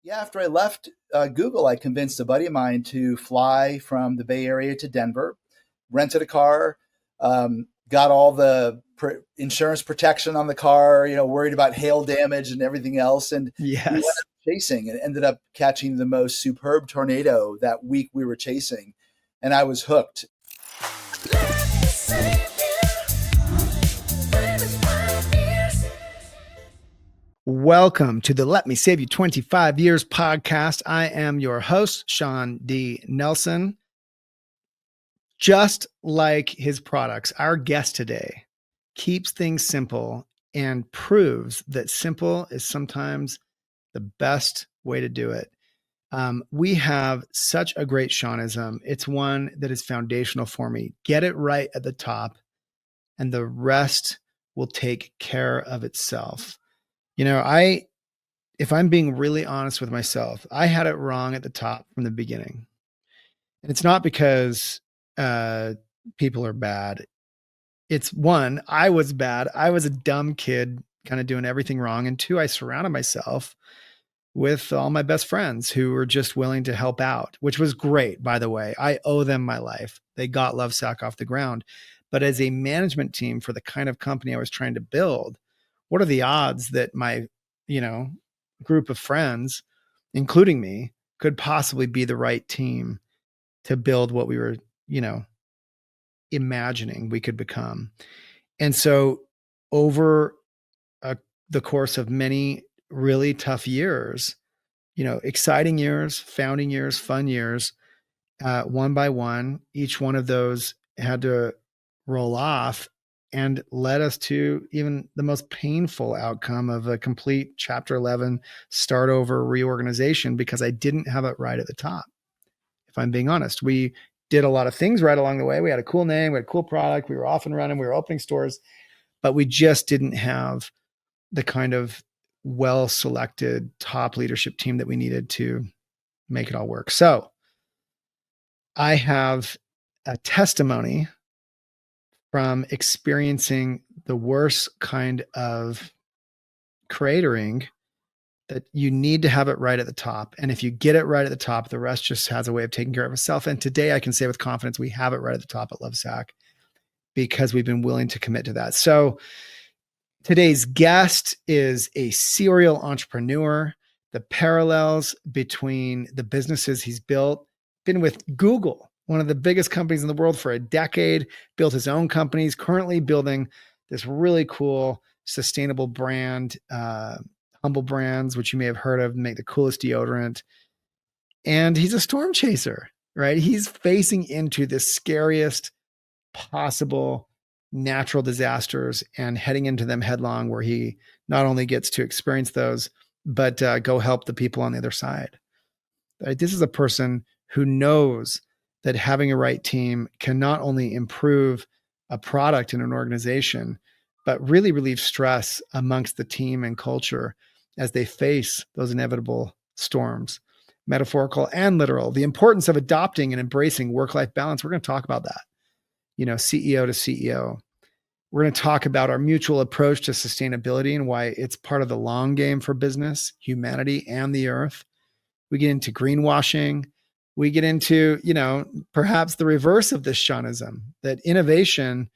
Yeah, after I left Google, I convinced a buddy of mine to fly from the Bay Area to Denver, rented a car, got all the insurance protection on the car, worried about hail damage and everything else. And we went Yes. out chasing and ended up catching the most superb tornado that week we were chasing. And I was hooked. Welcome to the Let Me Save You 25 Years podcast. I am your host, Shawn D. Nelson. Just like his products, our guest today keeps things simple and proves that simple is sometimes the best way to do it. We have such a great Shawnism. It's one that is foundational for me. Get it right at the top, and the rest will take care of itself. If I'm being really honest with myself, I had it wrong at the top from the beginning. And it's not because people are bad. It's one, I was bad. I was a dumb kid, kind of doing everything wrong. And two, I surrounded myself with all my best friends who were just willing to help out, which was great, by the way. I owe them my life. They got Lovesac off the ground. But as a management team for the kind of company I was trying to build, what are the odds that my, group of friends, including me, could possibly be the right team to build what we were, imagining we could become? And so over the course of many really tough years, exciting years, founding years, fun years, one by one, each one of those had to roll off and led us to even the most painful outcome of a complete Chapter 11 start over reorganization, because I didn't have it right at the top. If I'm being honest, we did a lot of things right along the way. We had a cool name, we had a cool product, we were off and running, we were opening stores, but we just didn't have the kind of well-selected top leadership team that we needed to make it all work. So I have a testimony from experiencing the worst kind of creatoring, that you need to have it right at the top. And if you get it right at the top, the rest just has a way of taking care of itself. And today I can say with confidence, we have it right at the top at Lovesac because we've been willing to commit to that. So today's guest is a serial entrepreneur. The parallels between the businesses he's built, been with Google, one of the biggest companies in the world, for a decade, built his own companies, currently building this really cool, sustainable brand, Humble Brands, which you may have heard of, make the coolest deodorant. And he's a storm chaser, right? He's facing into the scariest possible natural disasters and heading into them headlong, where he not only gets to experience those, but go help the people on the other side. This is a person who knows that having a right team can not only improve a product in an organization, but really relieve stress amongst the team and culture as they face those inevitable storms, metaphorical and literal. The importance of adopting and embracing work-life balance. We're going to talk about that, CEO to CEO. We're going to talk about our mutual approach to sustainability and why it's part of the long game for business, humanity, and the earth. We get into greenwashing. We get into, perhaps the reverse of this Shawnism, that innovation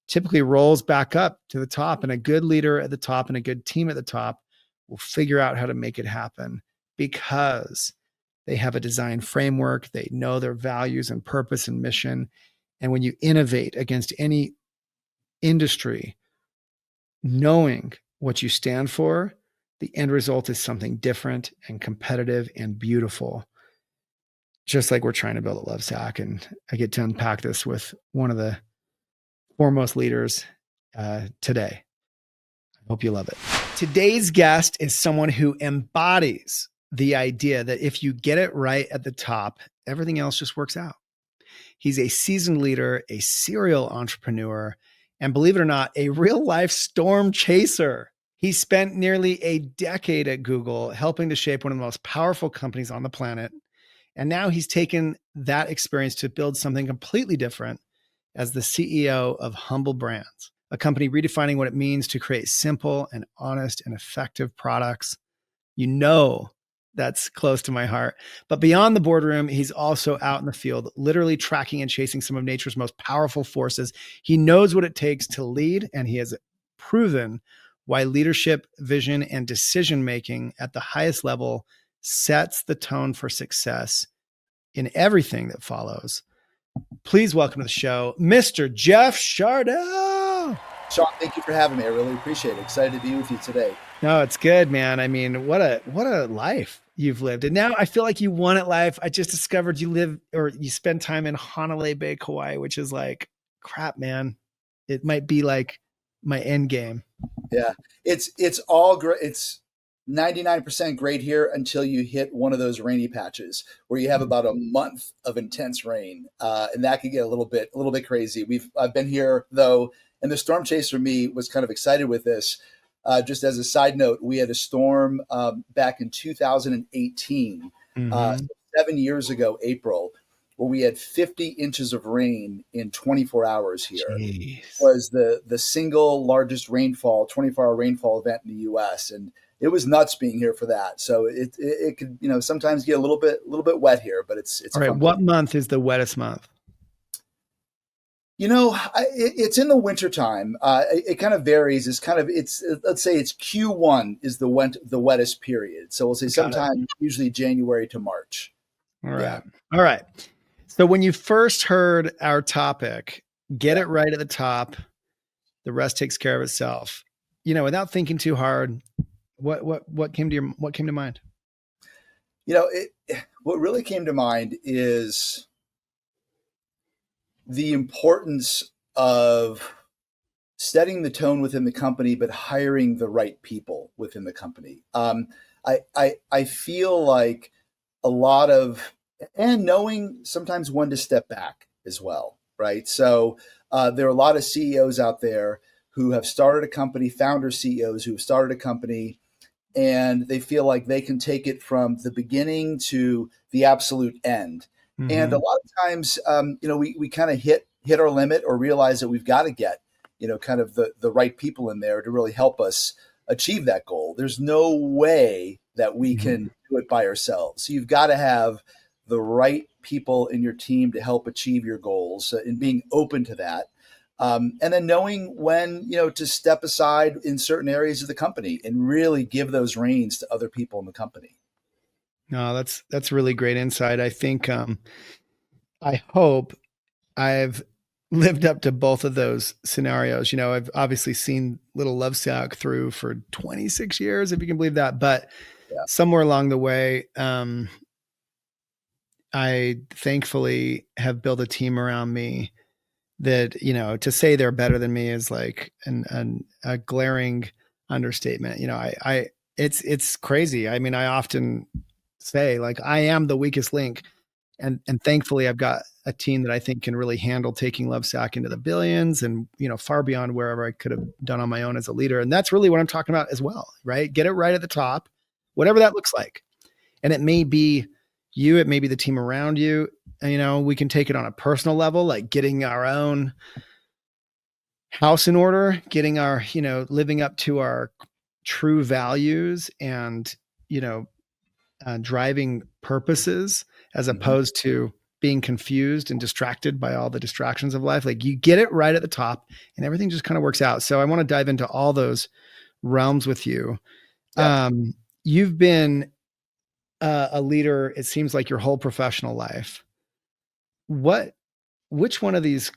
typically rolls back up to the top, and a good leader at the top and a good team at the top will figure out how to make it happen because they have a design framework. They know their values and purpose and mission. And when you innovate against any industry, knowing what you stand for, the end result is something different and competitive and beautiful, just like we're trying to build at Lovesac. And I get to unpack this with one of the foremost leaders today. I hope you love it. Today's guest is someone who embodies the idea that if you get it right at the top, everything else just works out. He's a seasoned leader, a serial entrepreneur, and believe it or not, a real life storm chaser. He spent nearly a decade at Google helping to shape one of the most powerful companies on the planet. And now he's taken that experience to build something completely different as the CEO of Humble Brands, a company redefining what it means to create simple and honest and effective products. that's close to my heart. But beyond the boardroom, he's also out in the field, literally tracking and chasing some of nature's most powerful forces. He knows what it takes to lead, and he has proven why leadership, vision, and decision making at the highest level sets the tone for success in everything that follows. Please welcome to the show, Mr. Jeff Shardell. Shawn, thank you for having me. I really appreciate it. Excited to be with you today. No, it's good, man. I mean, what a life you've lived. And now I feel like you won at life. I just discovered you live or you spend time in Honolulu Bay, Kauai, which is like crap, man. It might be like my end game. Yeah. It's all great. It's 99% great here until you hit one of those rainy patches where you have about a month of intense rain. And that could get a little bit crazy. I've been here though, and the storm chaser me was kind of excited with this. Just as a side note, we had a storm back in 2018, 7 years ago, April, where we had 50 inches of rain in 24 hours here. Jeez. It was the single largest rainfall, 24-hour rainfall event in the U.S. And it was nuts being here for that. So it could, sometimes get a little bit wet here, but it's all right. What month is the wettest month? It's in the wintertime. It kind of varies. Let's say it's Q1 is the wettest period. So we'll say sometime usually January to March. All right. Yeah. All right. So when you first heard our topic, get it right at the top, the rest takes care of itself. Without thinking too hard, what came to mind? What really came to mind is the importance of setting the tone within the company, but hiring the right people within the company. I feel like a lot of, and knowing sometimes when to step back as well, right? So there are a lot of CEOs out there who have started a company, founder CEOs who have started a company, and they feel like they can take it from the beginning to the absolute end. Mm-hmm. And a lot of times, we kind of hit our limit or realize that we've got to get, kind of the right people in there to really help us achieve that goal. There's no way that we can do it by ourselves. So you've got to have the right people in your team to help achieve your goals and being open to that. And then knowing when, to step aside in certain areas of the company and really give those reins to other people in the company. No, that's really great insight. I think, I hope I've lived up to both of those scenarios. I've obviously seen Little Lovesac through for 26 years, if you can believe that, but somewhere along the way, I thankfully have built a team around me that, to say they're better than me is like a glaring understatement. It's crazy. I mean, I often say like I am the weakest link, and thankfully I've got a team that I think can really handle taking Lovesac into the billions and, far beyond wherever I could have done on my own as a leader. And that's really what I'm talking about as well, right? Get it right at the top, whatever that looks like. And it may be you, it may be the team around you. And, we can take it on a personal level, like getting our own house in order, getting our, living up to our true values and, driving purposes as opposed to being confused and distracted by all the distractions of life. Like you get it right at the top and everything just kind of works out. So I want to dive into all those realms with you. Yeah. You've been a leader, it seems like your whole professional life. Which one of these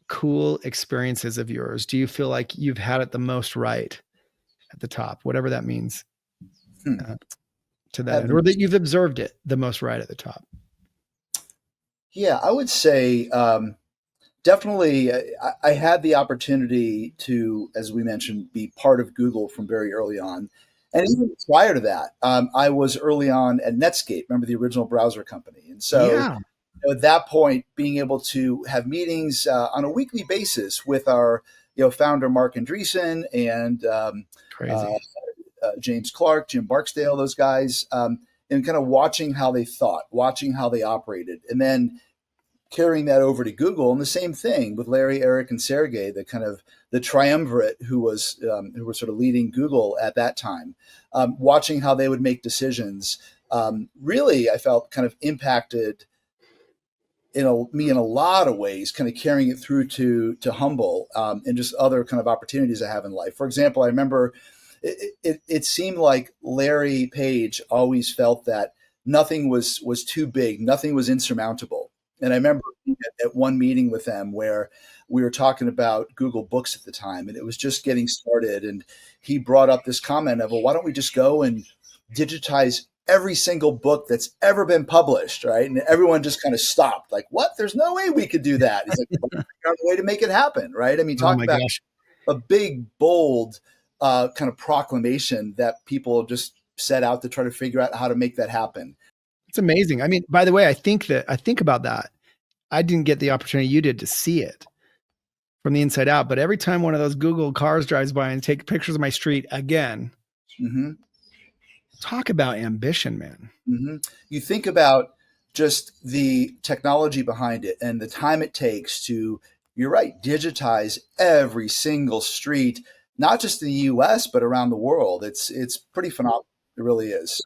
cool experiences of yours do you feel like you've had it the most right at the top, whatever that means to that end, or that you've observed it the most right at the top? Yeah, I would say definitely I had the opportunity to, as we mentioned, be part of Google from very early on. And even prior to that, I was early on at Netscape, remember the original browser company. And so at that point, being able to have meetings on a weekly basis with our founder, Mark Andreessen, and James Clark, Jim Barksdale, those guys, and kind of watching how they thought, watching how they operated, and then carrying that over to Google. And the same thing with Larry, Eric, and Sergey, the kind of the triumvirate who were sort of leading Google at that time, watching how they would make decisions, really, I felt kind of impacted me in a lot of ways, kind of carrying it through to Humble, and just other kind of opportunities I have in life. For example, I remember it seemed like Larry Page always felt that nothing was too big, nothing was insurmountable. And I remember at one meeting with them where we were talking about Google Books at the time, and it was just getting started. And he brought up this comment of, well, why don't we just go and digitize every single book that's ever been published, right? And everyone just kind of stopped, like, what? There's no way we could do that. He's like, well, figure out a way to make it happen, right? I mean, Oh talk my about gosh. a big, bold kind of proclamation that people just set out to try to figure out how to make that happen. It's amazing. I mean, by the way, I think about that. I didn't get the opportunity you did to see it from the inside out, but every time one of those Google cars drives by and take pictures of my street again, Mm-hmm. talk about ambition, man. Mm-hmm. You think about just the technology behind it and the time it takes to, you're right, digitize every single street, not just in the US, but around the world. It's pretty phenomenal. It really is.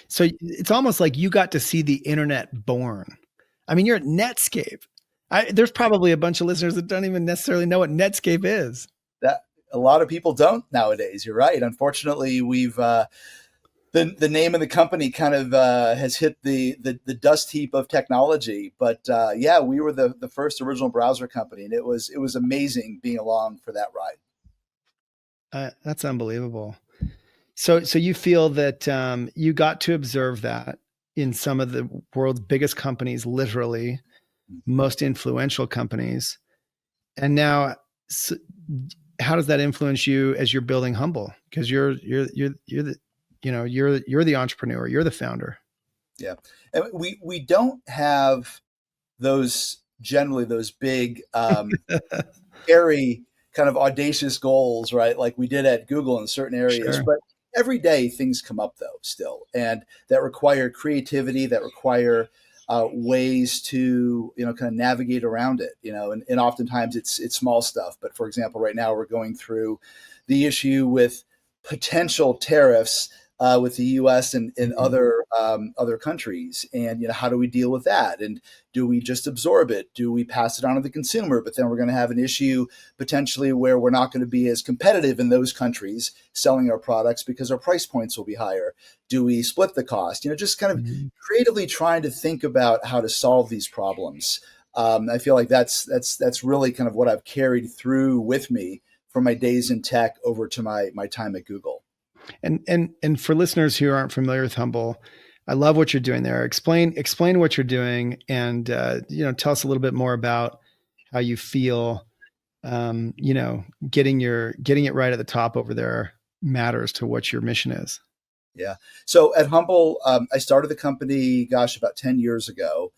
So it's almost like you got to see the internet born. I mean, you're at Netscape. There's probably a bunch of listeners that don't even necessarily know what Netscape is. That a lot of people don't nowadays. You're right. Unfortunately, we've the name of the company kind of has hit the dust heap of technology. But yeah, we were the first original browser company, and it was amazing being along for that ride. That's unbelievable. So you feel that you got to observe that in some of the world's biggest companies, literally most influential companies, and now, how does that influence you as you're building Humble? Because you're the you're the entrepreneur, you're the founder. Yeah, and we don't have those big scary kind of audacious goals, right? Like we did at Google in certain areas, Sure. but every day things come up though still, and that require creativity, that require ways to kind of navigate around it, and oftentimes it's small stuff. But for example, right now we're going through the issue with potential tariffs with the U.S. and other countries, and how do we deal with that? And do we just absorb it? Do we pass it on to the consumer? But then we're going to have an issue potentially where we're not going to be as competitive in those countries selling our products because our price points will be higher. Do we split the cost? Just kind of Mhm. creatively trying to think about how to solve these problems. I feel like that's really kind of what I've carried through with me from my days in tech over to my time at Google. And for listeners who aren't familiar with Humble, I love what you're doing there. Explain what you're doing, and tell us a little bit more about how you feel. Getting it right at the top over there matters to what your mission is. Yeah. So at Humble, I started the company, gosh, about 10 years ago.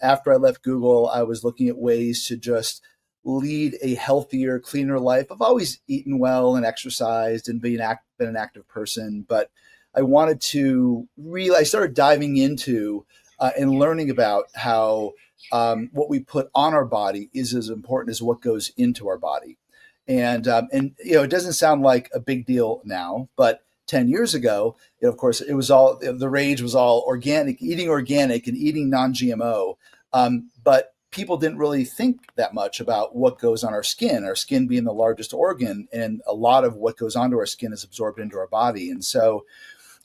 After I left Google, I was looking at ways to just lead a healthier, cleaner life. I've always eaten well and exercised and been an active person, but I wanted to I started diving into and learning about how what we put on our body is as important as what goes into our body. And it doesn't sound like a big deal now, but 10 years ago, of course, it was all the rage was all organic and eating non-GMO. But people didn't really think that much about what goes on our skin being the largest organ, and a lot of what goes onto our skin is absorbed into our body. And so,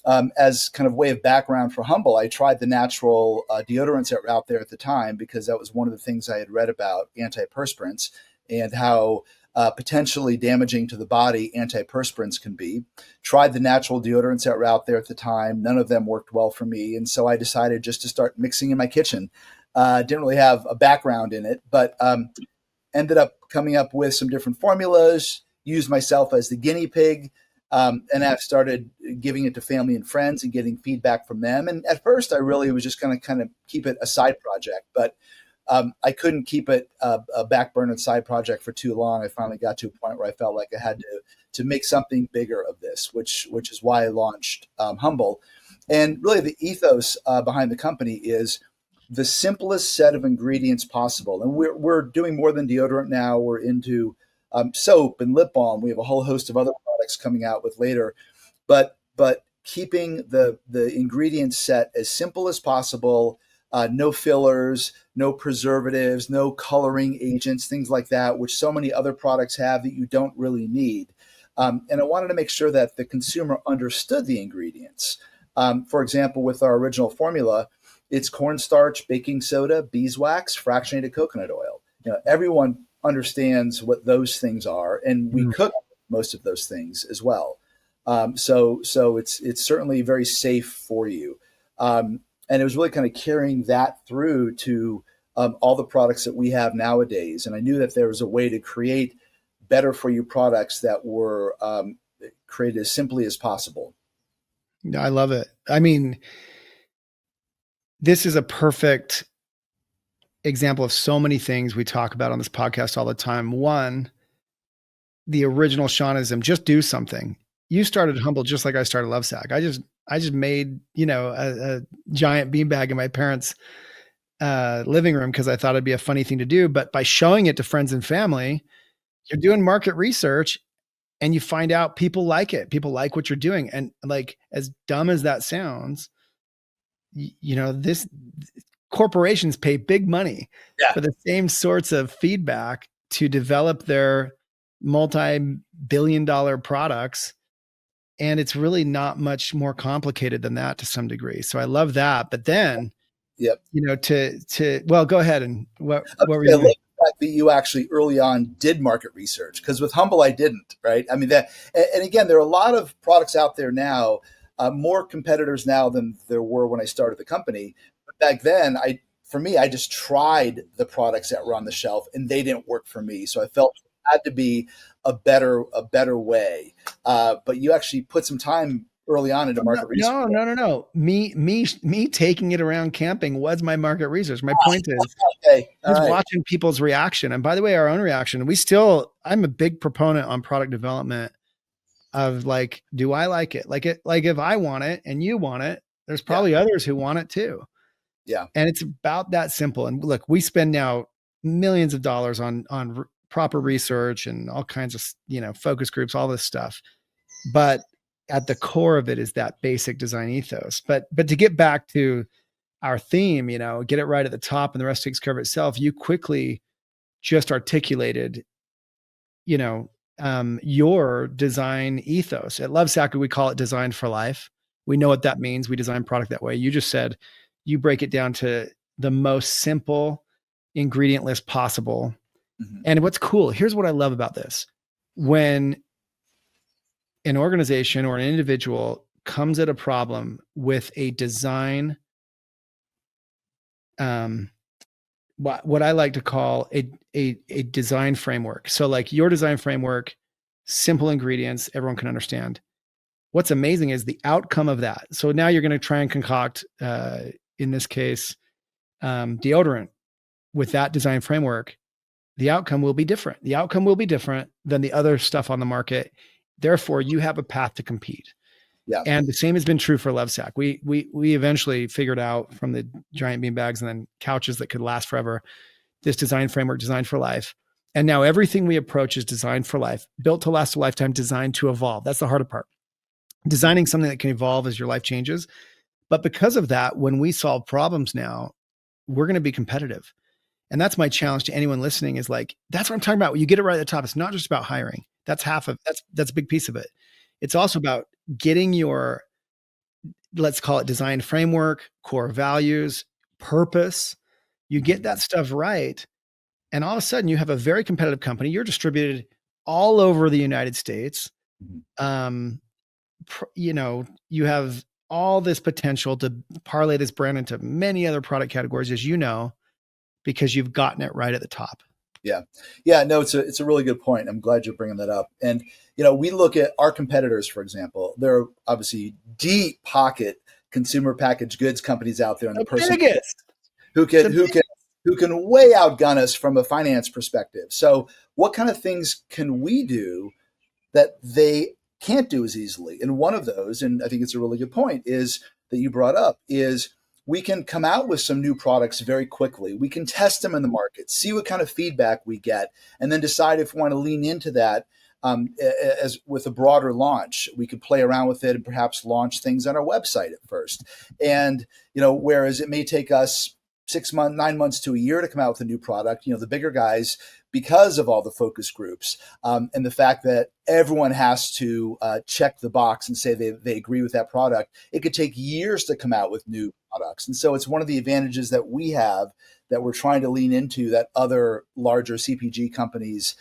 as kind of way of background for Humble, I tried the natural deodorants that were out there at the time because that was one of the things I had read about antiperspirants and how potentially damaging to the body antiperspirants can be. Tried the natural deodorants that were out there at the time. None of them worked well for me. And so I decided just to start mixing in my kitchen. Didn't really have a background in it, but ended up coming up with some different formulas, used myself as the guinea pig, and I've started giving it to family and friends and getting feedback from them. And at first, I really was just going to kind of keep it a side project, but I couldn't keep it a back burner side project for too long. I finally got to a point where I felt like I had to make something bigger of this, which is why I launched Humble. And really, the ethos behind the company is the simplest set of ingredients possible. And we're doing more than deodorant now. We're into soap and lip balm. We have a whole host of other products coming out with later. But keeping the ingredient set as simple as possible. No fillers, no preservatives, no coloring agents, things like that, which so many other products have that you don't really need. And I wanted to make sure that the consumer understood the ingredients. For example, with our original formula, it's cornstarch, baking soda, beeswax, fractionated coconut oil. Everyone understands what those things are, and we cook most of those things as well. So it's certainly very safe for you. And it was really kind of carrying that through to all the products that we have nowadays. And I knew that there was a way to create better for you products that were created as simply as possible. I love it. I mean, this is a perfect example of so many things we talk about on this podcast all the time. One, the original Shawnism, just do something. You started Humble just like I started Lovesac. I just made, a giant beanbag in my parents' living room because I thought it'd be a funny thing to do. But by showing it to friends and family, you're doing market research and you find out people like it. People like what you're doing. And like, as dumb as that sounds, this corporations pay big money Yeah. for the same sorts of feedback to develop their multi-billion-dollar products. And it's really not much more complicated than that to some degree. So I love that. But then, Yep. well, go ahead. And what were I you love doing? the fact that you actually early on did market research, because with Humble I didn't, right? I mean that, and again, there are a lot of products out there now, more competitors now than there were when I started the company. But back then, for me, I just tried the products that were on the shelf, and they didn't work for me. So I felt it had to be a better way. But you actually put some time early on into market research. No. Me taking it around camping was my market research. My point is, Okay, all just right. watching people's reaction. And by the way, our own reaction, I'm a big proponent on product development of like, do I like it? Like if I want it and you want it, there's probably others who want it too. Yeah. And it's about that simple. And look, we spend now millions of dollars on proper research and all kinds of, focus groups, all this stuff. But at the core of it is that basic design ethos. But to get back to our theme, get it right at the top and the rest takes care of itself. You quickly just articulated, your design ethos. At Lovesac, we call it design for life. We know what that means. We design product that way. You just said you break it down to the most simple ingredient list possible. Mm-hmm. And what's cool, here's what I love about this. When an organization or an individual comes at a problem with a design, what I like to call a design framework. So like your design framework, simple ingredients, everyone can understand. What's amazing is the outcome of that. So now you're going to try and concoct, in this case, deodorant with that design framework. The outcome will be different. The outcome will be different than the other stuff on the market. Therefore, you have a path to compete. Yeah. And the same has been true for Lovesac. We eventually figured out from the giant bean bags and then couches that could last forever, this design framework designed for life. And now everything we approach is designed for life, built to last a lifetime, designed to evolve. That's the harder part. Designing something that can evolve as your life changes. But because of that, when we solve problems now, we're going to be competitive. And that's my challenge to anyone listening is like, that's what I'm talking about. When you get it right at the top, it's not just about hiring. That's that's a big piece of it. It's also about getting your, let's call it design framework, core values, purpose. You get that stuff right. And all of a sudden you have a very competitive company. You're distributed all over the United States. You have all this potential to parlay this brand into many other product categories, as you know, because you've gotten it right at the top. Yeah. No, it's a really good point. I'm glad you're bringing that up. And we look at our competitors, for example. There are obviously deep pocket consumer packaged goods companies out there in the person who can way outgun us from a finance perspective. So, what kind of things can we do that they can't do as easily? And one of those, and I think it's a really good point, is that you brought up, is we can come out with some new products very quickly. We can test them in the market, see what kind of feedback we get, and then decide if we want to lean into that as with a broader launch. We could play around with it and perhaps launch things on our website at first. And, whereas it may take us 6 months, 9 months to a year to come out with a new product, the bigger guys, because of all the focus groups and the fact that everyone has to check the box and say they agree with that product, it could take years to come out with new products. And so it's one of the advantages that we have that we're trying to lean into that other larger CPG companies,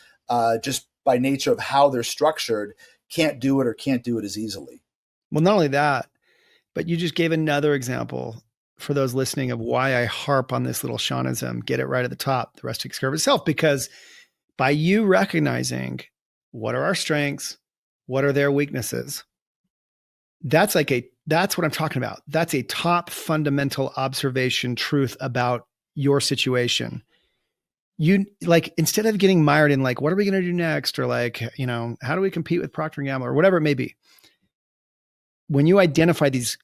just by nature of how they're structured, can't do it as easily. Well, not only that, but you just gave another example for those listening of why I harp on this little Shawnism, get it right at the top, the rest takes care of itself. Because by you recognizing what are our strengths, what are their weaknesses, that's what I'm talking about. That's a top fundamental observation truth about your situation. You instead of getting mired in what are we going to do next? Or how do we compete with Procter & Gamble or whatever it may be? When you identify these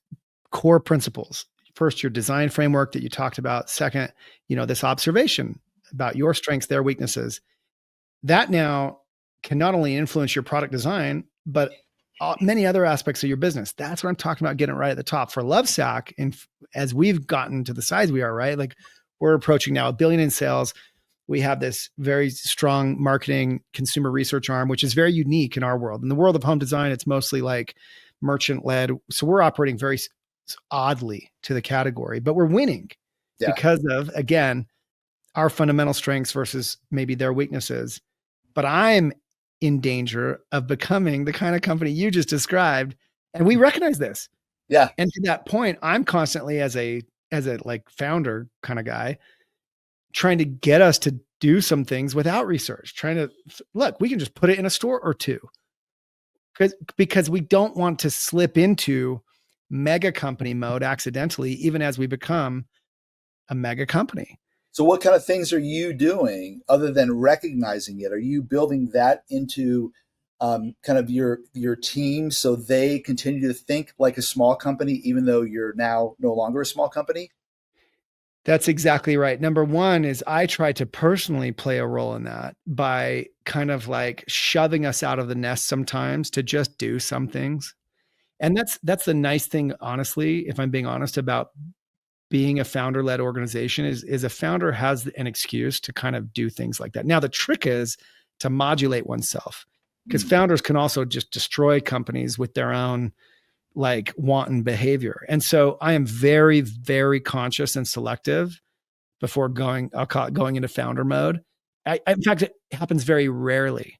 core principles, first, your design framework that you talked about. Second, this observation about your strengths, their weaknesses, that now can not only influence your product design, but many other aspects of your business. That's what I'm talking about, getting it right at the top. For Lovesac, and as we've gotten to the size we are, right? We're approaching now $1 billion in sales. We have this very strong marketing consumer research arm, which is very unique in our world. In the world of home design, it's mostly merchant led. So we're operating very oddly to the category, but we're winning because of, again, our fundamental strengths versus maybe their weaknesses. But I'm in danger of becoming the kind of company you just described. And we recognize this. Yeah. And to that point, I'm constantly as a founder kind of guy, trying to get us to do some things without research, trying to look, we can just put it in a store or two. Because we don't want to slip into mega company mode accidentally, even as we become a mega company. So what kind of things are you doing other than recognizing it? Are you building that into kind of your team so they continue to think like a small company, even though you're now no longer a small company? That's exactly right. Number one is I try to personally play a role in that by kind of shoving us out of the nest sometimes to just do some things. And that's the nice thing, honestly, if I'm being honest, about being a founder-led organization is a founder has an excuse to kind of do things like that. Now, the trick is to modulate oneself, because founders can also just destroy companies with their own wanton behavior. And so I am very, very conscious and selective before going into founder mode. In fact, it happens very rarely,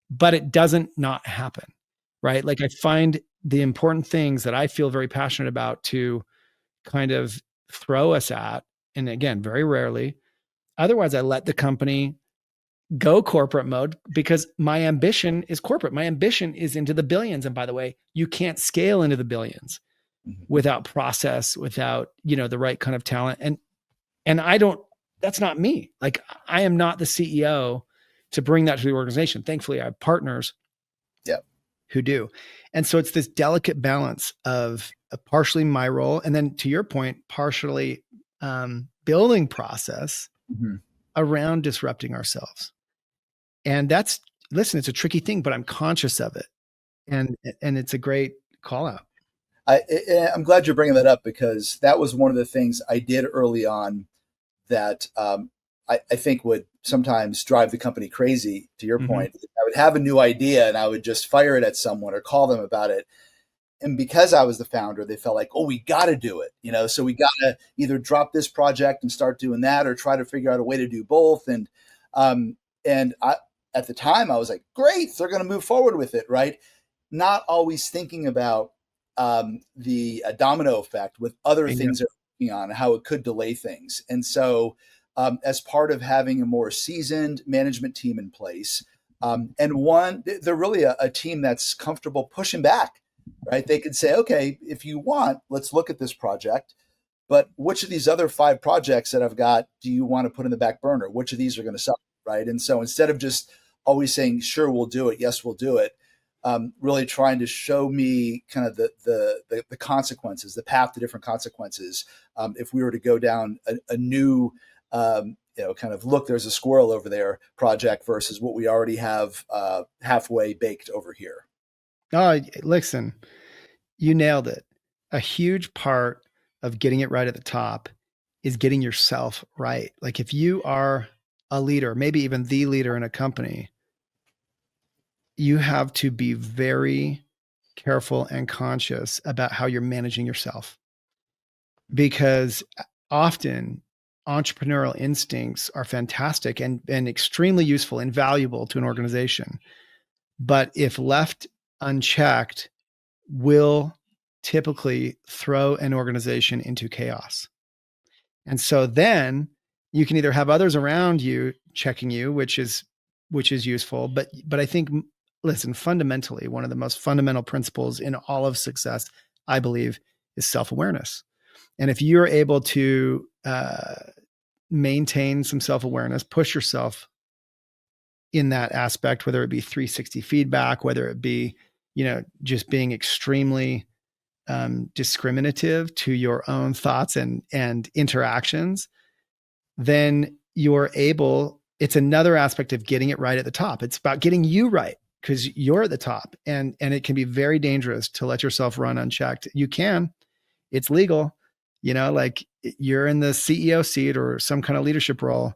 but it doesn't not happen, right? I find the important things that I feel very passionate about to kind of throw us at, and again, very rarely. Otherwise, I let the company go corporate mode because my ambition is corporate. My ambition is into the billions. And by the way, you can't scale into the billions without process, without, the right kind of talent. And that's not me. I am not the CEO to bring that to the organization. Thankfully, I have partners who do. And so it's this delicate balance of partially my role. And then to your point, partially building process around disrupting ourselves. And listen, it's a tricky thing, but I'm conscious of it. And it's a great call out. I'm glad you're bringing that up, because that was one of the things I did early on that I think would sometimes drive the company crazy, to your point. I would have a new idea and I would just fire it at someone or call them about it. And because I was the founder, they felt like, oh, we got to do it. So we got to either drop this project and start doing that, or try to figure out a way to do both. And at the time I was like, great, they're going to move forward with it. Right. Not always thinking about the domino effect with other things they're working on, how it could delay things. And so as part of having a more seasoned management team in place, and they're really a team that's comfortable pushing back, right? They could say, okay, if you want, let's look at this project, but which of these other 5 projects that I've got do you want to put in the back burner? Which of these are going to suffer, right? And so instead of just always saying, sure, we'll do it, yes, we'll do it, really trying to show me kind of the consequences, the path to different consequences. If we were to go down a new kind of look, there's a squirrel over there project versus what we already have halfway baked over here. Oh, listen, you nailed it. A huge part of getting it right at the top is getting yourself right. Like if you are a leader, maybe even the leader in a company, you have to be very careful and conscious about how you're managing yourself, because often entrepreneurial instincts are fantastic and extremely useful and valuable to an organization. But if left unchecked, will typically throw an organization into chaos. And so then you can either have others around you checking you, which is useful, but I think, listen, fundamentally, one of the most fundamental principles in all of success, I believe, is self-awareness. And if you're able to maintain some self-awareness, push yourself in that aspect, whether it be 360 feedback, whether it be, just being extremely discriminative to your own thoughts and interactions, then you're able, it's another aspect of getting it right at the top. It's about getting you right because you're at the top, and it can be very dangerous to let yourself run unchecked. You can, it's legal, like you're in the CEO seat or some kind of leadership role,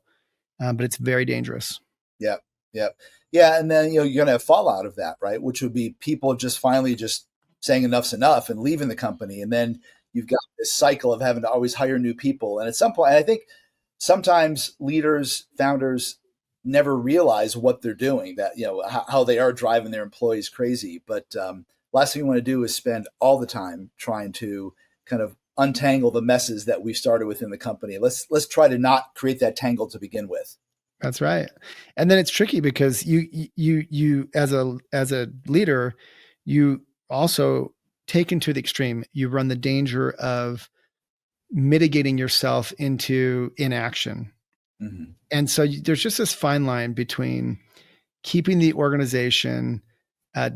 but it's very dangerous. Yeah. Yeah. Yeah. And then, you're going to have fallout of that, right? Which would be people just finally just saying enough's enough and leaving the company. And then you've got this cycle of having to always hire new people. And at some point, I think sometimes leaders, founders never realize what they're doing, that, how they are driving their employees crazy. But last thing you want to do is spend all the time trying to kind of untangle the messes that we've started within the company. Let's try to not create that tangle to begin with. That's right. And then it's tricky because you as a leader, you also taken to the extreme, you run the danger of mitigating yourself into inaction. Mm-hmm. And so there's just this fine line between keeping the organization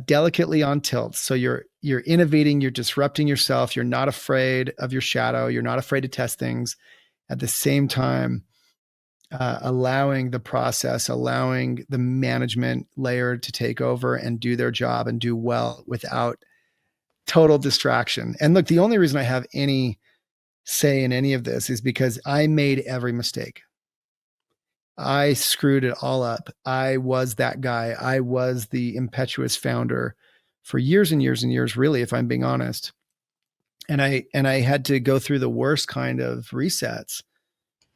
delicately on tilt. So you're innovating, you're disrupting yourself, you're not afraid of your shadow, you're not afraid to test things. At the same time, allowing the process, allowing the management layer to take over and do their job and do well without total distraction. And look, the only reason I have any say in any of this is because I made every mistake. I screwed it all up. I was that guy. I was the impetuous founder for years and years and years, really, if I'm being honest. And I had to go through the worst kind of resets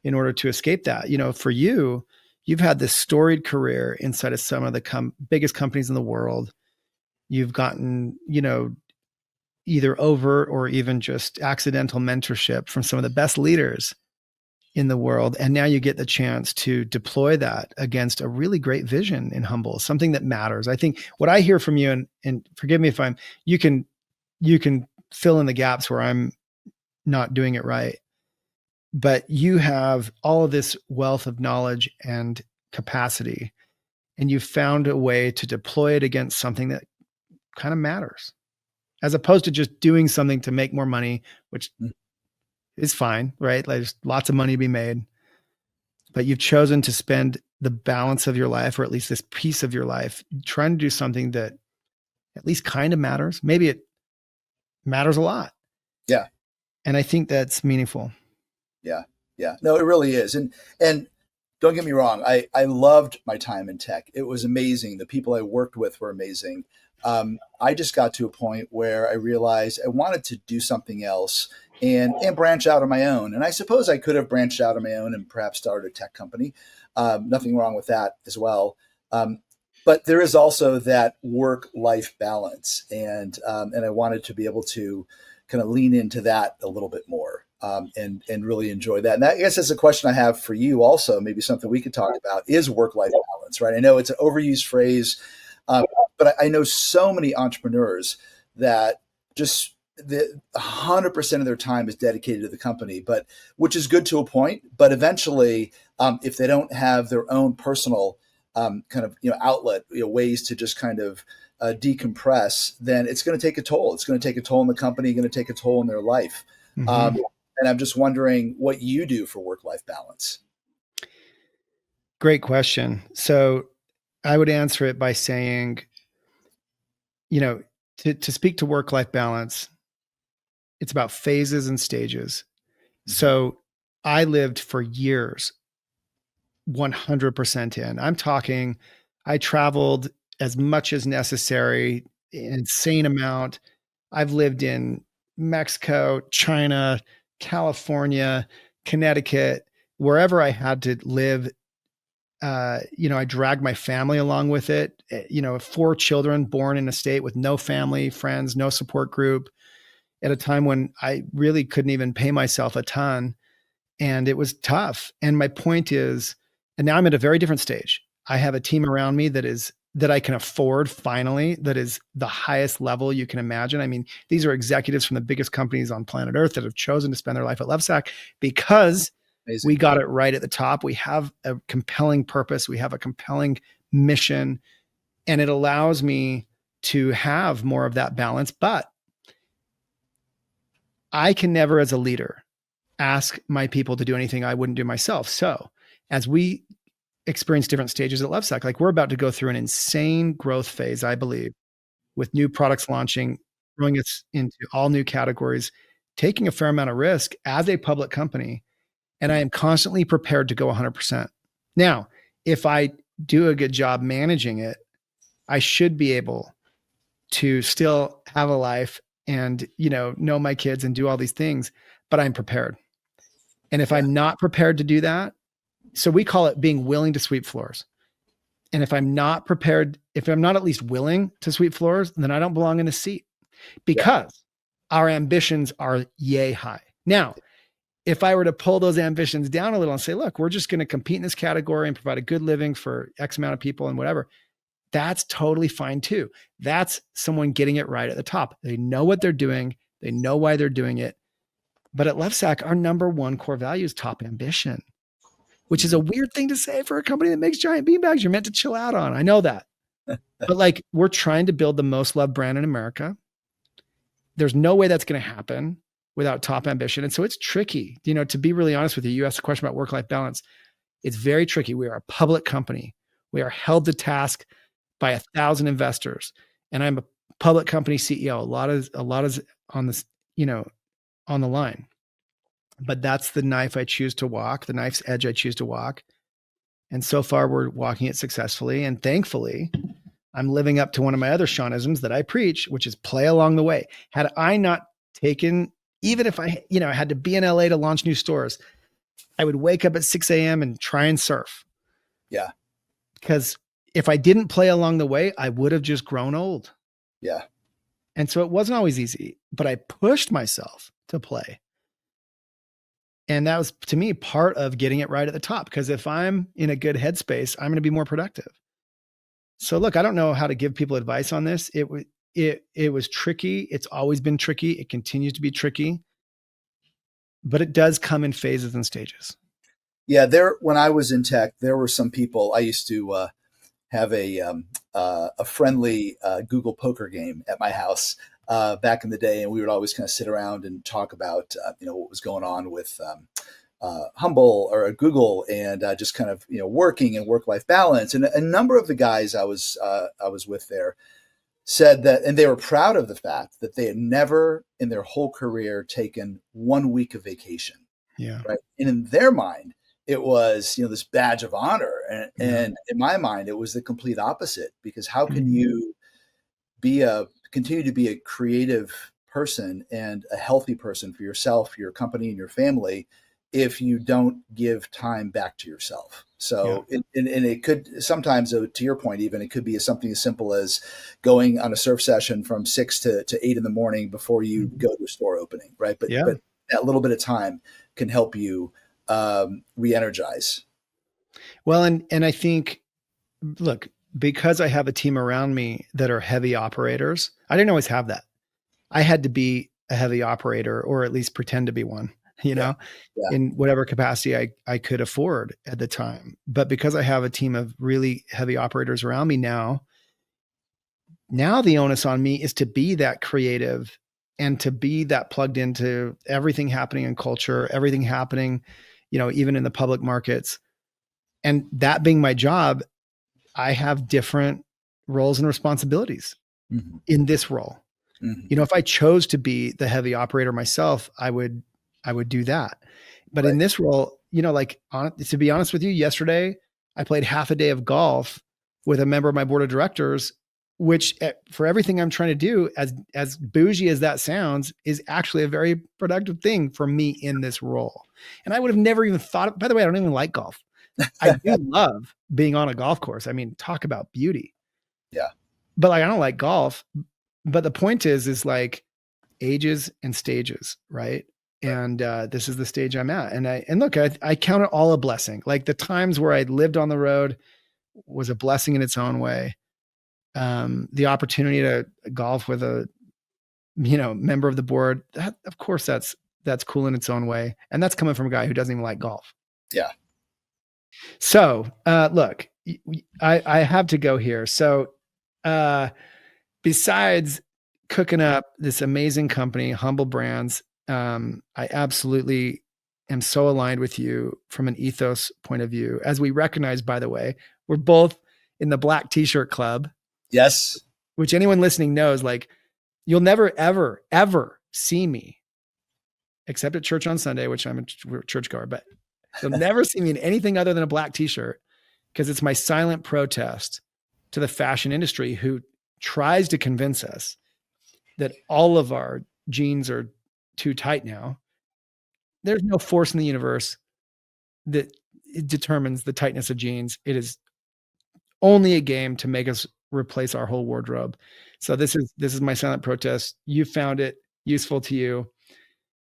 in order to escape that. For you, you've had this storied career inside of some of the biggest companies in the world. You've gotten, either overt or even just accidental mentorship from some of the best leaders in the world. And now you get the chance to deploy that against a really great vision in Humble, something that matters. I think what I hear from you, and forgive me if you can fill in the gaps where I'm not doing it right, but you have all of this wealth of knowledge and capacity, and you've found a way to deploy it against something that kind of matters, as opposed to just doing something to make more money, which is fine, right? Like there's lots of money to be made, but you've chosen to spend the balance of your life, or at least this piece of your life, trying to do something that at least kind of matters. Maybe it matters a lot. Yeah. And I think that's meaningful. Yeah. Yeah. No, it really is. And don't get me wrong. I loved my time in tech. It was amazing. The people I worked with were amazing. I just got to a point where I realized I wanted to do something else and branch out on my own. And I suppose I could have branched out on my own and perhaps started a tech company. Nothing wrong with that as well. But there is also that work-life balance, and I wanted to be able to kind of lean into that a little bit more, and really enjoy that. And I guess that's a question I have for you also, maybe something we could talk about, is work-life balance, right? I know it's an overused phrase, but I know so many entrepreneurs that just 100% of their time is dedicated to the company, but which is good to a point. But eventually, if they don't have their own personal kind of outlet, ways to just kind of decompress, then it's going to take a toll. It's going to take a toll on the company, going to take a toll in their life. Mm-hmm. And I'm just wondering what you do for work-life balance. Great question. So I would answer it by saying, to speak to work-life balance, it's about phases and stages. Mm-hmm. So I lived for years 100% in. I'm talking, I traveled as much as necessary, an insane amount. I've lived in Mexico, China, California, Connecticut, wherever I had to live. I dragged my family along with it. 4 children born in a state with no family, friends, no support group at a time when I really couldn't even pay myself a ton. And it was tough. And my point is, and now I'm at a very different stage. I have a team around me that I can afford finally, that is the highest level you can imagine. I mean, these are executives from the biggest companies on planet Earth that have chosen to spend their life at Lovesac because we Amazing. got it right at the top. We have a compelling purpose. We have a compelling mission, and it allows me to have more of that balance. But I can never, as a leader, ask my people to do anything I wouldn't do myself. So as we experience different stages at Lovesac, like we're about to go through an insane growth phase, I believe, with new products launching, throwing us into all new categories, taking a fair amount of risk as a public company. And I am constantly prepared to go 100%. Now, if I do a good job managing it, I should be able to still have a life and, know my kids and do all these things, but I'm prepared. And if Yeah. I'm not prepared to do that, so we call it being willing to sweep floors. And if I'm not prepared, if I'm not at least willing to sweep floors, then I don't belong in a seat Yeah. because our ambitions are yay high. Now, if I were to pull those ambitions down a little and say, look, we're just going to compete in this category and provide a good living for X amount of people and whatever, that's totally fine too. That's someone getting it right at the top. They know what they're doing. They know why they're doing it. But at Lovesac, our number one core value is top ambition, which is a weird thing to say for a company that makes giant beanbags you're meant to chill out on. I know that. But like, we're trying to build the most loved brand in America. There's no way that's going to happen without top ambition. And so it's tricky, to be really honest with you. You asked a question about work-life balance. It's very tricky. We are a public company. We are held to task by 1,000 investors. And I'm a public company CEO. A lot is on this, on the line. But that's the knife I choose to walk, the knife's edge I choose to walk. And so far, we're walking it successfully. And thankfully, I'm living up to one of my other Shawnisms that I preach, which is play along the way. Had I not taken, even if I had to be in LA to launch new stores, I would wake up at 6 a.m. and try and surf. Yeah. Because if I didn't play along the way, I would have just grown old. Yeah. And so it wasn't always easy, but I pushed myself to play. And that was, to me, part of getting it right at the top. Because if I'm in a good headspace, I'm going to be more productive. So look, I don't know how to give people advice on this. It was tricky. It's always been tricky. It continues to be tricky, but it does come in phases and stages. Yeah. When I was in tech, there were some people I used to have a friendly Google poker game at my house back in the day, and we would always kind of sit around and talk about what was going on with Humble or Google, and just kind of working and work life balance. And a number of the guys I was with there said that, and they were proud of the fact that they had never in their whole career taken 1 week of vacation. Yeah. Right. And in their mind, it was, this badge of honor. And in my mind, it was the complete opposite, because how can you continue to be a creative person and a healthy person for yourself, your company, and your family if you don't give time back to yourself? So, and it could sometimes, to your point, even it could be something as simple as going on a surf session from 6 to 8 in the morning before you go to a store opening, right? But that little bit of time can help you re-energize. Well, and I think, look, because I have a team around me that are heavy operators, I didn't always have that. I had to be a heavy operator, or at least pretend to be one, Yeah. in whatever capacity I could afford at the time. But because I have a team of really heavy operators around me now the onus on me is to be that creative and to be that plugged into everything happening in culture, everything happening, even in the public markets. And that being my job, I have different roles and responsibilities in this role. You know, if I chose to be the heavy operator myself, I would do that. But in this role, you know, like to be honest with you, yesterday I played half a day of golf with a member of my board of directors, which for everything I'm trying to do, as bougie as that sounds, is actually a very productive thing for me in this role. And I would have never even thought, by the way, I don't even like golf. I do love being on a golf course. I mean, talk about beauty. Yeah. But like, I don't like golf. But the point is like ages and stages, right? And this is the stage I'm at. And look, I count it all a blessing. Like the times where I lived on the road was a blessing in its own way. The opportunity to golf with a, you know, member of the board, that of course that's cool in its own way. And that's coming from a guy who doesn't even like golf. Yeah. So look, I have to go here. So besides cooking up this amazing company, Humble Brands, I absolutely am so aligned with you from an ethos point of view. As we recognize, by the way, we're both in the Black T-shirt club. Yes. Which anyone listening knows, like, you'll never, ever, ever see me, except at church on Sunday, which I'm a churchgoer, but you'll never see me in anything other than a black T-shirt, because it's my silent protest to the fashion industry who tries to convince us that all of our jeans are too tight now. There's no force in the universe that determines the tightness of jeans. It is only a game to make us replace our whole wardrobe. So this is my silent protest. You found it useful to you.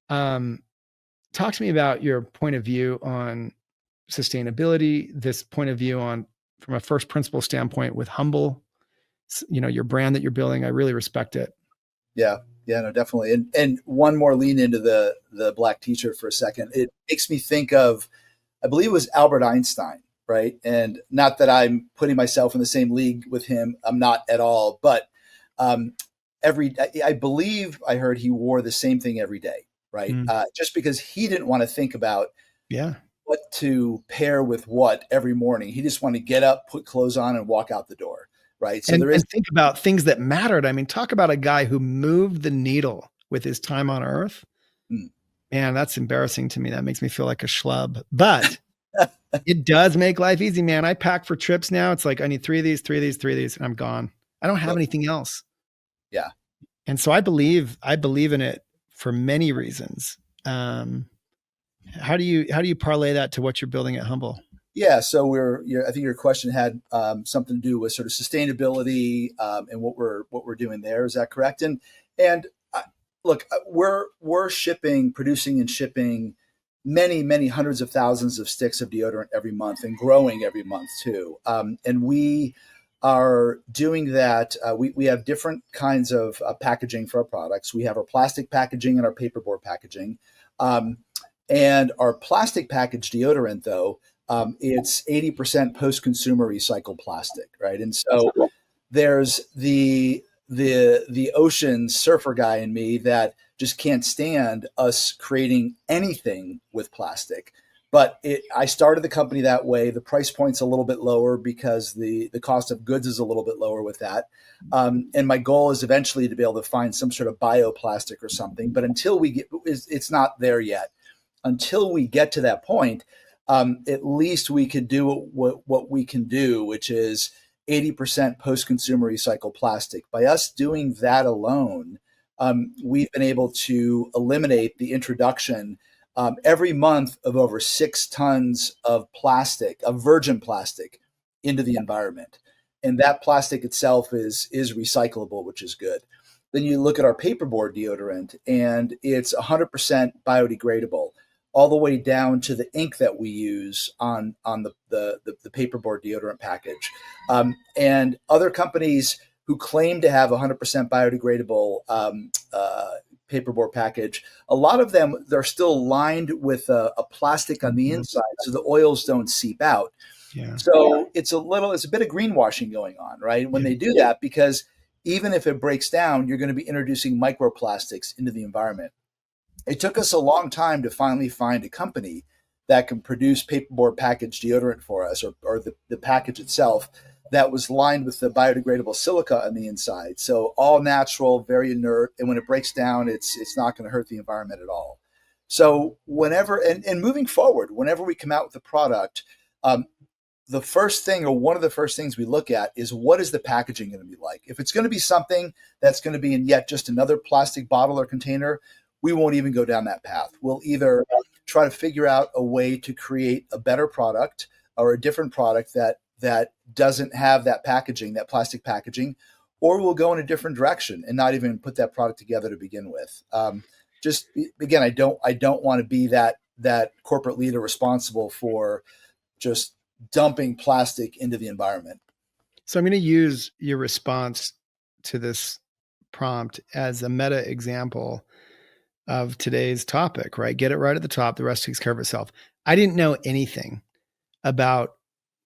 Talk to me about your point of view on sustainability, this point of view on from a first principle standpoint with Humble, you know, your brand that you're building. I really respect it. Yeah. Yeah, no, definitely. And one more lean into the black T-shirt for a second. It makes me think of, I believe it was Albert Einstein, right? And not that I'm putting myself in the same league with him. I'm not at all. But I believe I heard he wore the same thing every day, right? Just because he didn't want to think about what to pair with what every morning. He just wanted to get up, put clothes on, and walk out the door. Right. So and think about things that mattered. I mean, talk about a guy who moved the needle with his time on Earth. Man, that's embarrassing to me. That makes me feel like a schlub, but it does make life easy, man. I pack for trips now. It's like, I need 3 of these, 3 of these, 3 of these, and I'm gone. I don't have anything else. Yeah. And so I believe in it for many reasons. How do you parlay that to what you're building at Humble? Yeah, so I think your question had something to do with sort of sustainability and what we're doing there. Is that correct? And look, we're producing and shipping many hundreds of thousands of sticks of deodorant every month, and growing every month too. And we are doing that. We have different kinds of packaging for our products. We have our plastic packaging and our paperboard packaging, and our plastic package deodorant though. It's 80% post-consumer recycled plastic, right? And so there's the ocean surfer guy in me that just can't stand us creating anything with plastic. But I started the company that way. The price point's a little bit lower because the cost of goods is a little bit lower with that. And my goal is eventually to be able to find some sort of bioplastic or something. But until it's not there yet. Until we get to that point, at least we could do what we can do, which is 80% post-consumer recycled plastic. By us doing that alone, we've been able to eliminate the introduction every month of over 6 tons of plastic, of virgin plastic, into the environment. And that plastic itself is recyclable, which is good. Then you look at our paperboard deodorant, and it's 100% biodegradable, all the way down to the ink that we use on the paperboard deodorant package. And other companies who claim to have 100% biodegradable paperboard package, a lot of them, they're still lined with a plastic on the inside so the oils don't seep out. Yeah. So it's a bit of greenwashing going on, right? When they do that, because even if it breaks down, you're going to be introducing microplastics into the environment. It took us a long time to finally find a company that can produce paperboard package deodorant for us, or the package itself that was lined with the biodegradable silica on the inside. So all natural, very inert, and when it breaks down, it's not going to hurt the environment at all. So whenever and moving forward, whenever we come out with a product, um, the first thing, or one of the first things we look at, is what is the packaging going to be like. If it's going to be something that's going to be in yet just another plastic bottle or container, we won't even go down that path. We'll either try to figure out a way to create a better product or a different product that doesn't have that packaging, that plastic packaging, or we'll go in a different direction and not even put that product together to begin with. Just again, I don't want to be that corporate leader responsible for just dumping plastic into the environment. So I'm going to use your response to this prompt as a meta example of today's topic, right? Get it right at the top. The rest takes care of itself. I didn't know anything about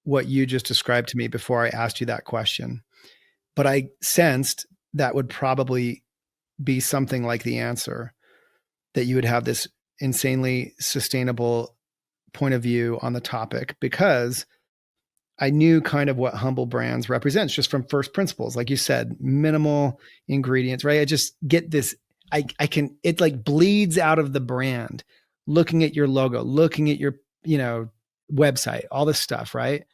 what you just described to me before I asked you that question, but I sensed that would probably be something like the answer, that you would have this insanely sustainable point of view on the topic, because I knew kind of what Humble Brands represents just from first principles. Like you said, minimal ingredients, right? I just get this. I can, it like bleeds out of the brand, looking at your logo, looking at your, website, all this stuff, right?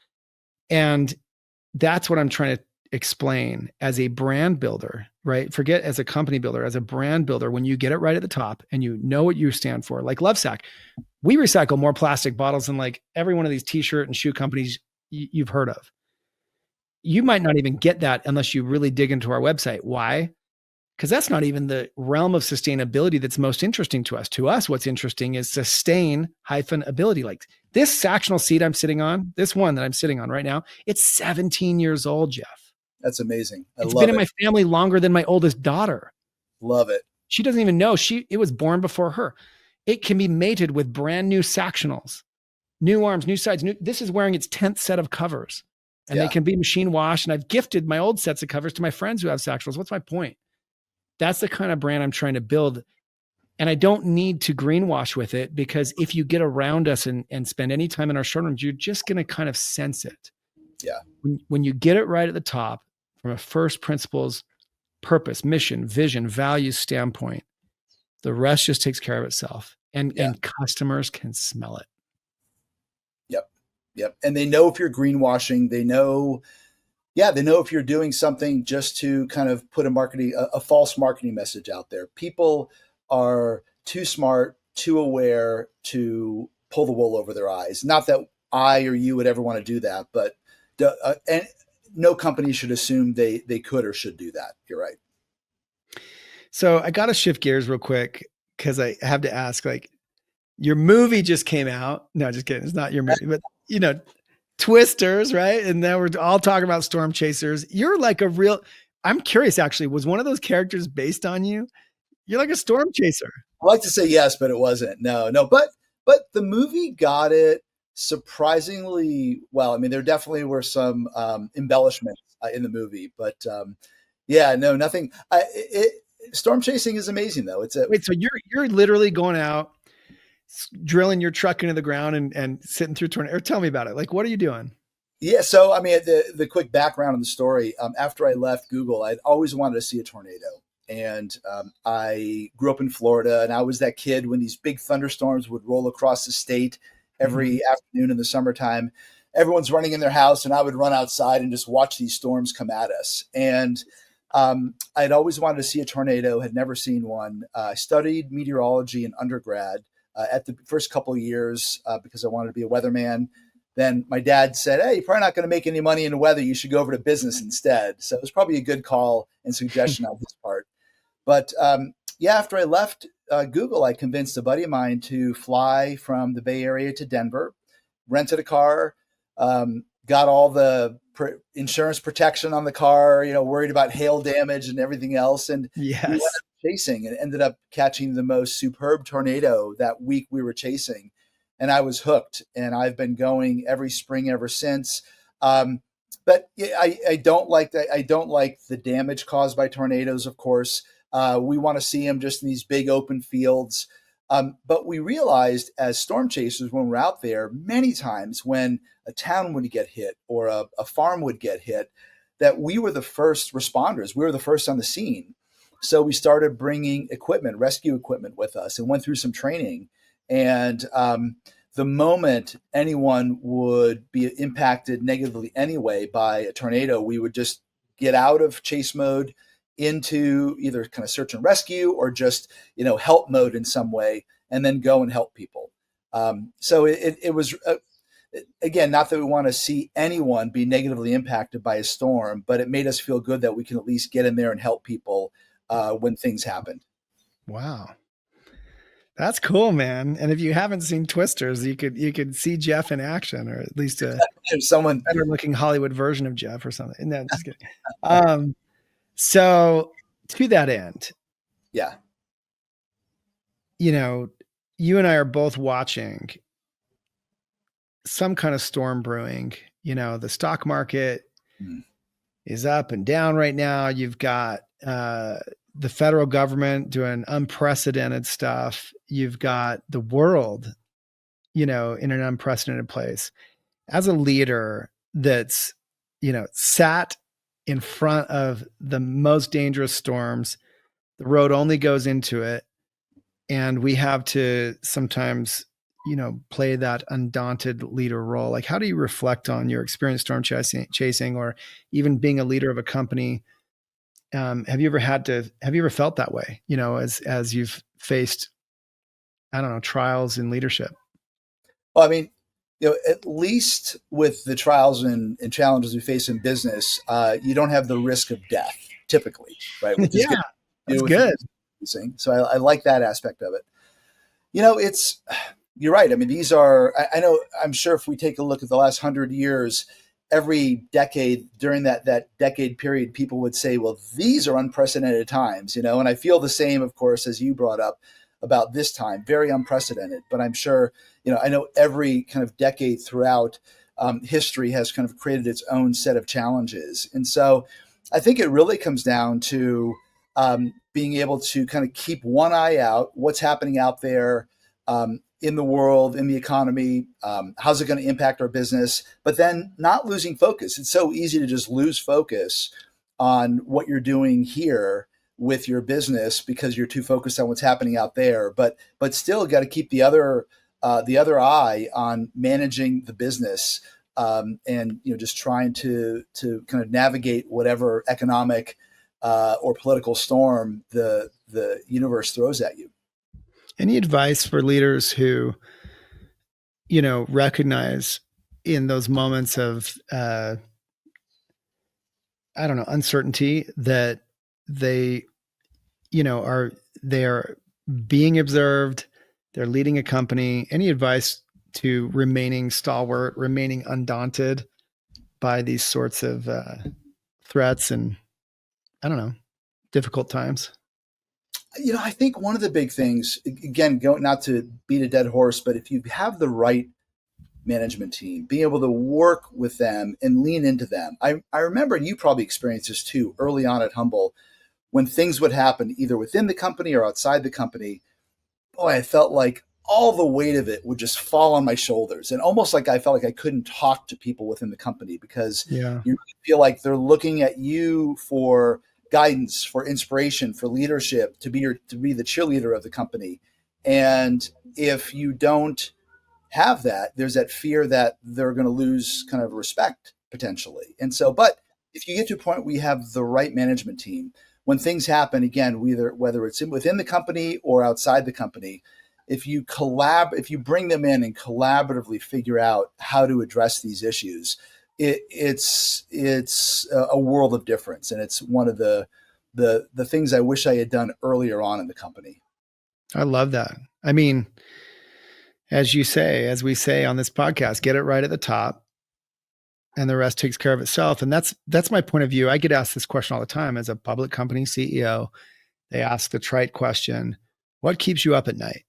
And that's what I'm trying to explain as a brand builder, right? Forget as a company builder, as a brand builder, when you get it right at the top and you know what you stand for, like Lovesac, we recycle more plastic bottles than like every one of these t-shirt and shoe companies you've heard of. You might not even get that unless you really dig into our website. Why? Because that's not even the realm of sustainability that's most interesting to us. To us, what's interesting is sustain-ability. Like this Sactional seat I'm sitting on, this one that I'm sitting on right now, it's 17 years old, Jeff. That's amazing. It's been in my family longer than my oldest daughter. Love it. She doesn't even know it was born before her. It can be mated with brand new Sactionals, new arms, new sides. This is wearing its 10th set of covers, and they can be machine washed. And I've gifted my old sets of covers to my friends who have Sactionals. What's my point? That's the kind of brand I'm trying to build. And I don't need to greenwash with it, because if you get around us and spend any time in our showrooms, you're just going to kind of sense it. Yeah. When you get it right at the top from a first principles, purpose, mission, vision, values standpoint, the rest just takes care of itself, and customers can smell it. Yep. And they know if you're greenwashing, they know if you're doing something just to kind of put a false marketing message out there. People are too smart, too aware to pull the wool over their eyes. Not that I or you would ever want to do that, but and no company should assume they could or should do that. You're right. So I got to shift gears real quick, because I have to ask, like, your movie just came out. No, just kidding. It's not your movie, but Twisters, right? And now we're all talking about storm chasers. You're like I'm curious, actually, was one of those characters based on you? You're like a storm chaser. I like to say yes, but it wasn't. No. But the movie got it surprisingly well. I mean, there definitely were some embellishments in the movie, but nothing. Storm chasing is amazing, though. Wait, so you're literally going out, drilling your truck into the ground and sitting through tornado? Or tell me about it. Like, what are you doing? Yeah. So, I mean, the quick background on the story, after I left Google, I'd always wanted to see a tornado. And I grew up in Florida, and I was that kid when these big thunderstorms would roll across the state every afternoon in the summertime. Everyone's running in their house, and I would run outside and just watch these storms come at us. And I'd always wanted to see a tornado, had never seen one. I studied meteorology in undergrad at the first couple of years because I wanted to be a weatherman. Then my dad said, "Hey, you're probably not going to make any money in the weather. You should go over to business instead." So it was probably a good call and suggestion on his part. But after I left Google, I convinced a buddy of mine to fly from the Bay Area to Denver, rented a car, got all the insurance protection on the car, worried about hail damage and everything else. And we went chasing and ended up catching the most superb tornado that week we were chasing. And I was hooked, and I've been going every spring ever since. But I don't like that. I don't like the damage caused by tornadoes, of course. We want to see them just in these big open fields. But we realized as storm chasers when we're out there, many times when a town would get hit or a farm would get hit, that we were the first responders. We were the first on the scene. So we started bringing equipment, rescue equipment with us, and went through some training. And the moment anyone would be impacted negatively anyway by a tornado, we would just get out of chase mode into either kind of search and rescue or just help mode in some way, and then go and help people. So it was again, not that we want to see anyone be negatively impacted by a storm, but it made us feel good that we can at least get in there and help people when things happen. Wow. That's cool, man. And if you haven't seen Twisters, you could see Jeff in action, or at least a better looking Hollywood version of Jeff or something. No, just kidding. So to that end, yeah, you and I are both watching some kind of storm brewing. The stock market is up and down right now. You've got the federal government doing unprecedented stuff. You've got the world, in an unprecedented place. As a leader that's, sat in front of the most dangerous storms, the road only goes into it. And we have to sometimes, play that undaunted leader role. Like, how do you reflect on your experience storm chasing, or even being a leader of a company? Have you ever felt that way, as you've faced, I don't know, trials in leadership? Well, I mean, at least with the trials and challenges we face in business, you don't have the risk of death typically, right? Which is yeah, that's good. So I like that aspect of it. You're right. I mean, these are, I know, I'm sure if we take a look at the last 100 years, every decade during that decade period, people would say, well, these are unprecedented times, and I feel the same, of course, as you brought up about this time, very unprecedented. But I'm sure, I know every kind of decade throughout history has kind of created its own set of challenges. And so I think it really comes down to being able to kind of keep one eye out, what's happening out there in the world, in the economy, how's it going to impact our business, but then not losing focus. It's so easy to just lose focus on what you're doing here with your business because you're too focused on what's happening out there. But still got to keep the other eye on managing the business and just trying to kind of navigate whatever economic or political storm the universe throws at you. Any advice for leaders who, recognize in those moments of, I don't know, uncertainty that they, they're being observed, they're leading a company? Any advice to remaining stalwart, remaining undaunted by these sorts of threats and, I don't know, difficult times? I think one of the big things, again, not to beat a dead horse, but if you have the right management team, being able to work with them and lean into them. I remember, and you probably experienced this too, early on at Humble, when things would happen either within the company or outside the company. Boy, I felt like all the weight of it would just fall on my shoulders, and almost like I felt like I couldn't talk to people within the company because you feel like they're looking at you for guidance, for inspiration, for leadership, to be the cheerleader of the company. And if you don't have that, there's that fear that they're going to lose kind of respect potentially. And so, but if you get to a point where you have the right management team, when things happen, again, whether it's within the company or outside the company, if you bring them in and collaboratively figure out how to address these issues, it's a world of difference. And it's one of the things I wish I had done earlier on in the company. I love that. I mean, as we say on this podcast, get it right at the top and the rest takes care of itself. And that's my point of view. I get asked this question all the time as a public company CEO. They ask the trite question, what keeps you up at night?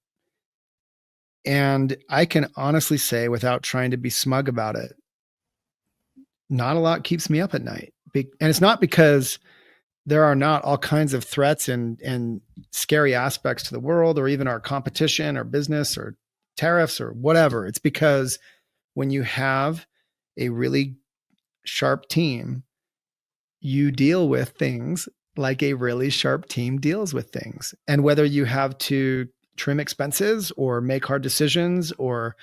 And I can honestly say, without trying to be smug about it, not a lot keeps me up at night. And it's not because there are not all kinds of threats and scary aspects to the world, or even our competition or business or tariffs or whatever. It's because when you have a really sharp team, you deal with things like a really sharp team deals with things. And whether you have to trim expenses or make hard decisions or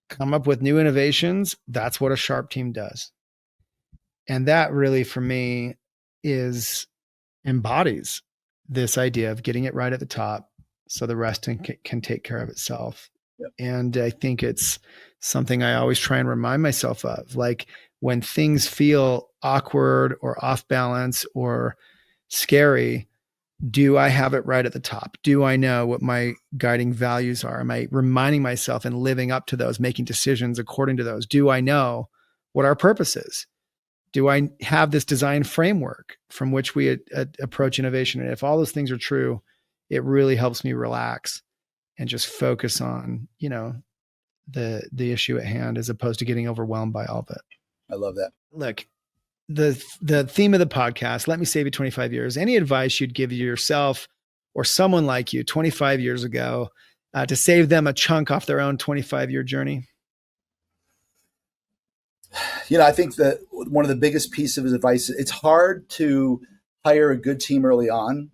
come up with new innovations, that's what a sharp team does. And that really, for me, is embodies this idea of getting it right at the top so the rest can take care of itself. Yep. And I think it's something I always try and remind myself of. Like when things feel awkward or off balance or scary, do I have it right at the top? Do I know what my guiding values are? Am I reminding myself and living up to those, making decisions according to those? Do I know what our purpose is? Do I have this design framework from which we approach innovation? And if all those things are true, it really helps me relax and just focus on, the issue at hand, as opposed to getting overwhelmed by all of it. I love that. Look, the theme of the podcast, let me save you 25 years. Any advice you'd give yourself or someone like you 25 years ago to save them a chunk off their own 25-year journey? I think that one of the biggest pieces of advice, it's hard to hire a good team early on,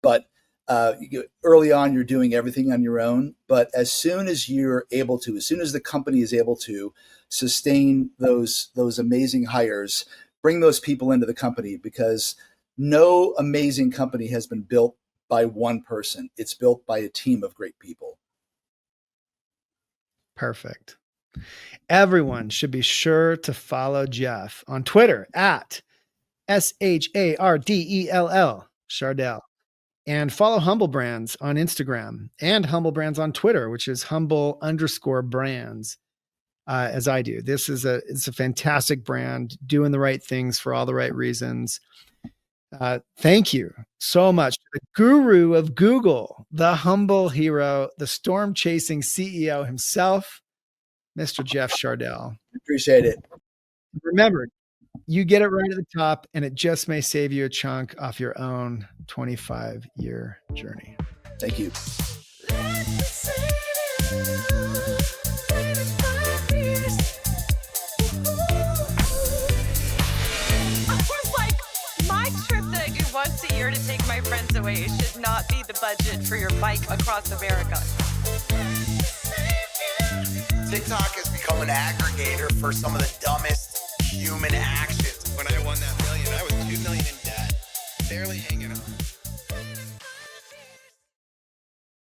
but early on, you're doing everything on your own. But as soon as the company is able to sustain those amazing hires, bring those people into the company, because no amazing company has been built by one person. It's built by a team of great people. Perfect. Everyone should be sure to follow Jeff on Twitter at SHARDELL, Shardell, and follow Humble Brands on Instagram and Humble Brands on Twitter, which is humble_brands, as I do. It's a fantastic brand, doing the right things for all the right reasons. Thank you so much to the guru of Google, the humble hero, the storm chasing CEO himself, Mr. Jeff Shardell. Appreciate it. Remember, you get it right at the top, and it just may save you a chunk off your own 25-year journey. Thank you. My trip that I do once a year to take my friends away should not be the budget for your bike across America. TikTok has become an aggregator for some of the dumbest human actions. When I won that million, I was $2 million in debt, barely hanging on.